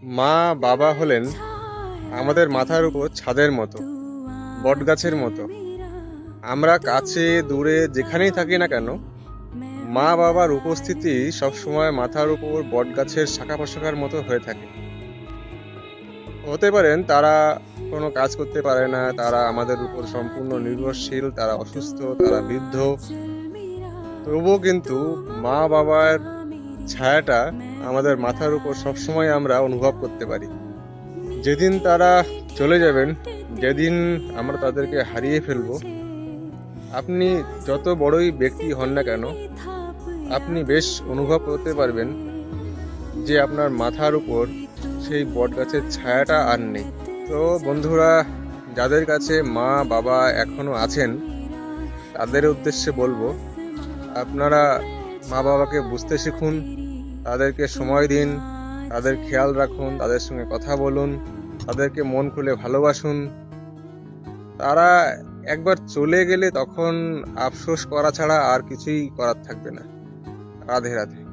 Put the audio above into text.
মা বাবা হলেন আমাদের মাথার উপর ছাদের মতো, বটগাছের মতো। আমরা কাছে দূরে যেখানেই থাকি না কেন, মা বাবার উপস্থিতি সবসময় মাথার উপর বটগাছের শাখা প্রশাখার মতো হয়ে থাকে। হতে পারেন তারা কোনো কাজ করতে পারে না, তারা আমাদের উপর সম্পূর্ণ নির্ভরশীল, তারা অসুস্থ, তারা বৃদ্ধ। তবুও কিন্তু মা বাবার ছায়াটা আমাদের মাথার উপর সবসময় আমরা অনুভব করতে পারি। যেদিন তারা চলে যাবেন, যেদিন আমরা তাদেরকে হারিয়ে ফেলবো, আপনি যত বড়ই ব্যক্তি হন না কেন, আপনি বেশ অনুভব করতে পারবেন যে আপনার মাথার উপর সেই বটগাছের ছায়াটা আর নেই। তো বন্ধুরা, যাদের কাছে মা বাবা এখনো আছেন, তাদের উদ্দেশ্যে বলবো, আপনারা মা বাবাকে বুঝতে শিখুন, তাদেরকে সময় দিন, তাদের খেয়াল রাখুন, তাদের সঙ্গে কথা বলুন, তাদেরকে মন খুলে ভালোবাসুন। তারা একবার চলে গেলে তখন আফসোস করা ছাড়া আর কিছুই করার থাকবে না। রাধে রাধে।